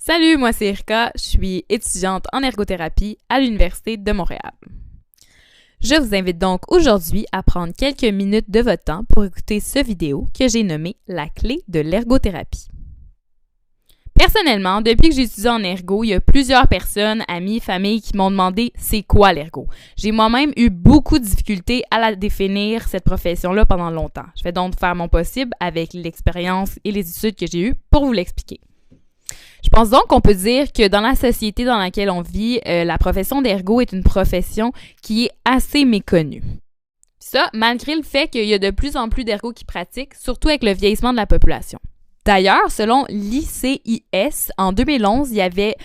Salut, moi c'est Erika, je suis étudiante en ergothérapie à l'Université de Montréal. Je vous invite donc aujourd'hui à prendre quelques minutes de votre temps pour écouter cette vidéo que j'ai nommée « La clé de l'ergothérapie ». Personnellement, depuis que j'ai étudié en ergo, il y a plusieurs personnes, amis, familles qui m'ont demandé « c'est quoi l'ergo ». J'ai moi-même eu beaucoup de difficultés à la définir, cette profession-là, pendant longtemps. Je vais donc faire mon possible avec l'expérience et les études que j'ai eues pour vous l'expliquer. Je pense donc qu'on peut dire que dans la société dans laquelle on vit, la profession d'ergo est une profession qui est assez méconnue. Ça, malgré le fait qu'il y a de plus en plus d'ergo qui pratiquent, surtout avec le vieillissement de la population. D'ailleurs, selon l'ICIS, en 2011, il y avait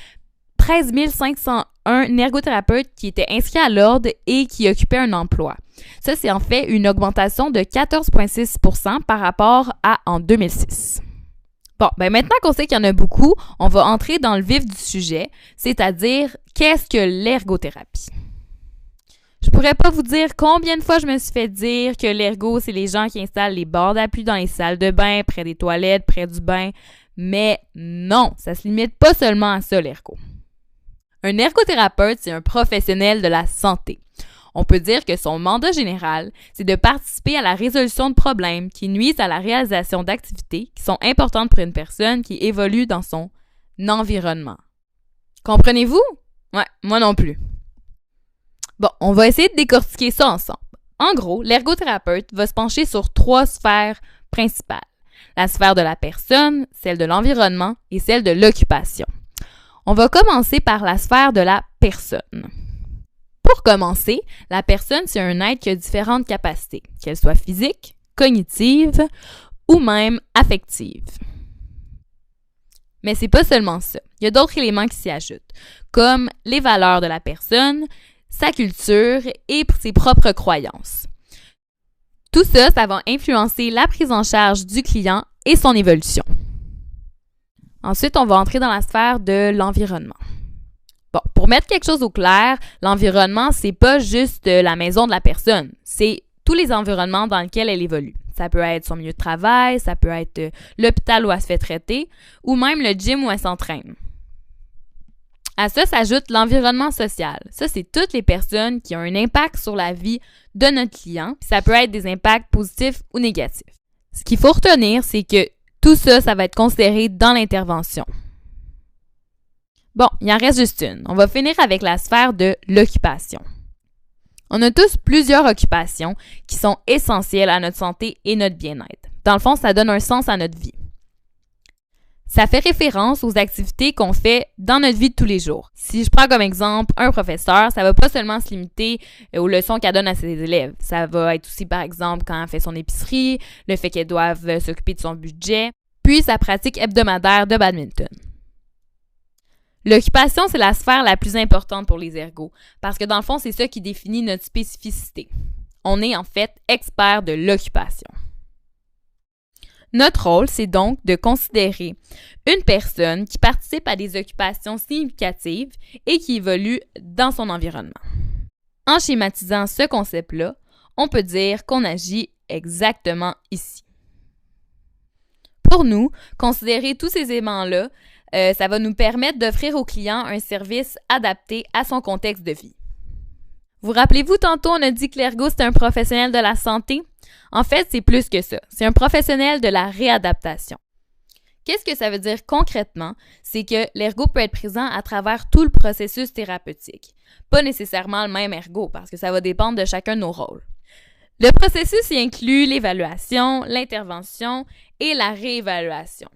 13 501 ergothérapeutes qui étaient inscrits à l'ordre et qui occupaient un emploi. Ça, c'est en fait une augmentation de 14,6% par rapport à en 2006. Bon, maintenant qu'on sait qu'il y en a beaucoup, on va entrer dans le vif du sujet, c'est-à-dire qu'est-ce que l'ergothérapie? Je pourrais pas vous dire combien de fois je me suis fait dire que l'ergo, c'est les gens qui installent les barres d'appui dans les salles de bain, près des toilettes, près du bain, mais non, ça se limite pas seulement à ça, l'ergo. Un ergothérapeute, c'est un professionnel de la santé. On peut dire que son mandat général, c'est de participer à la résolution de problèmes qui nuisent à la réalisation d'activités qui sont importantes pour une personne qui évolue dans son environnement. Comprenez-vous? Ouais, moi non plus. Bon, on va essayer de décortiquer ça ensemble. En gros, l'ergothérapeute va se pencher sur 3 sphères principales. La sphère de la personne, celle de l'environnement et celle de l'occupation. On va commencer par la sphère de la personne. Pour commencer, la personne, c'est un être qui a différentes capacités, qu'elles soient physiques, cognitives ou même affectives. Mais c'est pas seulement ça. Il y a d'autres éléments qui s'y ajoutent, comme les valeurs de la personne, sa culture et ses propres croyances. Tout ça, ça va influencer la prise en charge du client et son évolution. Ensuite, on va entrer dans la sphère de l'environnement. Bon, pour mettre quelque chose au clair, l'environnement, c'est pas juste la maison de la personne, c'est tous les environnements dans lesquels elle évolue. Ça peut être son milieu de travail, ça peut être l'hôpital où elle se fait traiter, ou même le gym où elle s'entraîne. À ça s'ajoute l'environnement social. Ça, c'est toutes les personnes qui ont un impact sur la vie de notre client. Ça peut être des impacts positifs ou négatifs. Ce qu'il faut retenir, c'est que tout ça, ça va être considéré dans l'intervention. Bon, il en reste juste une. On va finir avec la sphère de l'occupation. On a tous plusieurs occupations qui sont essentielles à notre santé et notre bien-être. Dans le fond, ça donne un sens à notre vie. Ça fait référence aux activités qu'on fait dans notre vie de tous les jours. Si je prends comme exemple un professeur, ça va pas seulement se limiter aux leçons qu'elle donne à ses élèves. Ça va être aussi, par exemple, quand elle fait son épicerie, le fait qu'elle doive s'occuper de son budget, puis sa pratique hebdomadaire de badminton. L'occupation, c'est la sphère la plus importante pour les ergos, parce que dans le fond, c'est ça qui définit notre spécificité. On est en fait expert de l'occupation. Notre rôle, c'est donc de considérer une personne qui participe à des occupations significatives et qui évolue dans son environnement. En schématisant ce concept-là, on peut dire qu'on agit exactement ici. Pour nous, considérer tous ces éléments-là, ça va nous permettre d'offrir au client un service adapté à son contexte de vie. Vous rappelez-vous, tantôt, on a dit que l'ergo, c'est un professionnel de la santé? En fait, c'est plus que ça. C'est un professionnel de la réadaptation. Qu'est-ce que ça veut dire concrètement? C'est que l'ergo peut être présent à travers tout le processus thérapeutique. Pas nécessairement le même ergo, parce que ça va dépendre de chacun de nos rôles. Le processus y inclut l'évaluation, l'intervention et la réévaluation.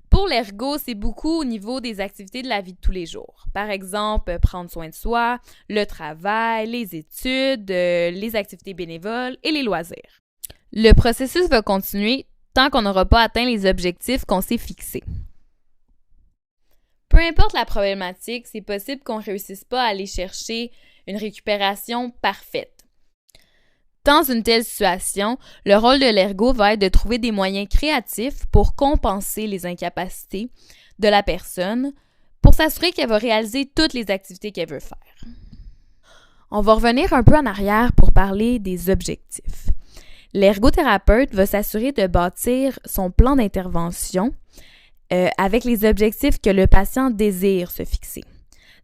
Pour l'ergo, c'est beaucoup au niveau des activités de la vie de tous les jours. Par exemple, prendre soin de soi, le travail, les études, les activités bénévoles et les loisirs. Le processus va continuer tant qu'on n'aura pas atteint les objectifs qu'on s'est fixés. Peu importe la problématique, c'est possible qu'on ne réussisse pas à aller chercher une récupération parfaite. Dans une telle situation, le rôle de l'ergo va être de trouver des moyens créatifs pour compenser les incapacités de la personne pour s'assurer qu'elle va réaliser toutes les activités qu'elle veut faire. On va revenir un peu en arrière pour parler des objectifs. L'ergothérapeute va s'assurer de bâtir son plan d'intervention avec les objectifs que le patient désire se fixer.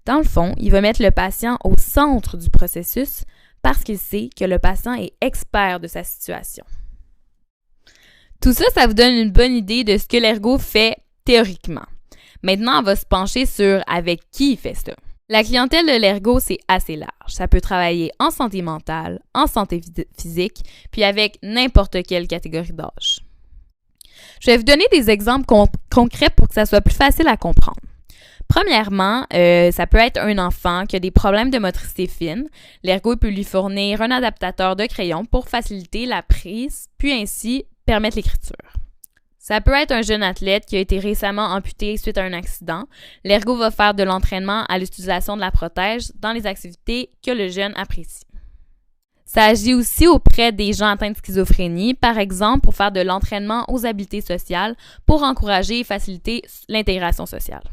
Dans le fond, il va mettre le patient au centre du processus parce qu'il sait que le patient est expert de sa situation. Tout ça, ça vous donne une bonne idée de ce que l'ergo fait théoriquement. Maintenant, on va se pencher sur avec qui il fait ça. La clientèle de l'ergo, c'est assez large. Ça peut travailler en santé mentale, en santé physique, puis avec n'importe quelle catégorie d'âge. Je vais vous donner des exemples concrets pour que ça soit plus facile à comprendre. Premièrement, ça peut être un enfant qui a des problèmes de motricité fine. L'ergo peut lui fournir un adaptateur de crayon pour faciliter la prise, puis ainsi permettre l'écriture. Ça peut être un jeune athlète qui a été récemment amputé suite à un accident. L'ergo va faire de l'entraînement à l'utilisation de la prothèse dans les activités que le jeune apprécie. Ça agit aussi auprès des gens atteints de schizophrénie, par exemple pour faire de l'entraînement aux habiletés sociales pour encourager et faciliter l'intégration sociale.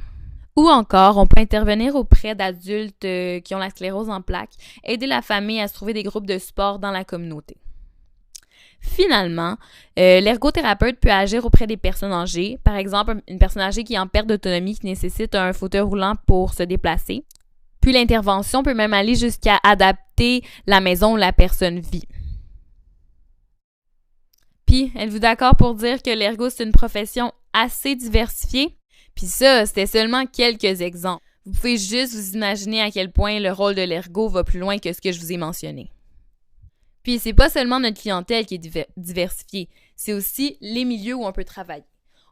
Ou encore, on peut intervenir auprès d'adultes qui ont la sclérose en plaques, aider la famille à se trouver des groupes de sport dans la communauté. Finalement, l'ergothérapeute peut agir auprès des personnes âgées, par exemple une personne âgée qui est en perte d'autonomie qui nécessite un fauteuil roulant pour se déplacer. Puis l'intervention peut même aller jusqu'à adapter la maison où la personne vit. Puis, êtes-vous d'accord pour dire que l'ergo, c'est une profession assez diversifiée? Puis ça, c'était seulement quelques exemples. Vous pouvez juste vous imaginer à quel point le rôle de l'ergo va plus loin que ce que je vous ai mentionné. Puis c'est pas seulement notre clientèle qui est diversifiée, c'est aussi les milieux où on peut travailler.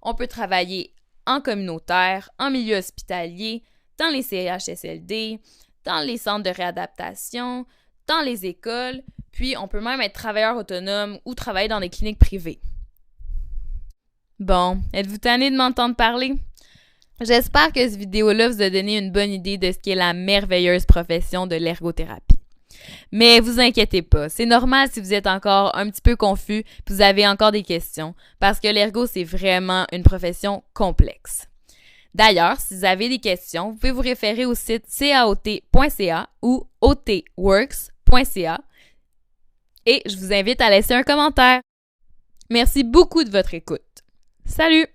On peut travailler en communautaire, en milieu hospitalier, dans les CHSLD, dans les centres de réadaptation, dans les écoles, puis on peut même être travailleur autonome ou travailler dans des cliniques privées. Bon, êtes-vous tanné de m'entendre parler? J'espère que cette vidéo-là vous a donné une bonne idée de ce qu'est la merveilleuse profession de l'ergothérapie. Mais vous inquiétez pas, c'est normal si vous êtes encore un petit peu confus et vous avez encore des questions, parce que l'ergo, c'est vraiment une profession complexe. D'ailleurs, si vous avez des questions, vous pouvez vous référer au site caot.ca ou otworks.ca et je vous invite à laisser un commentaire. Merci beaucoup de votre écoute. Salut!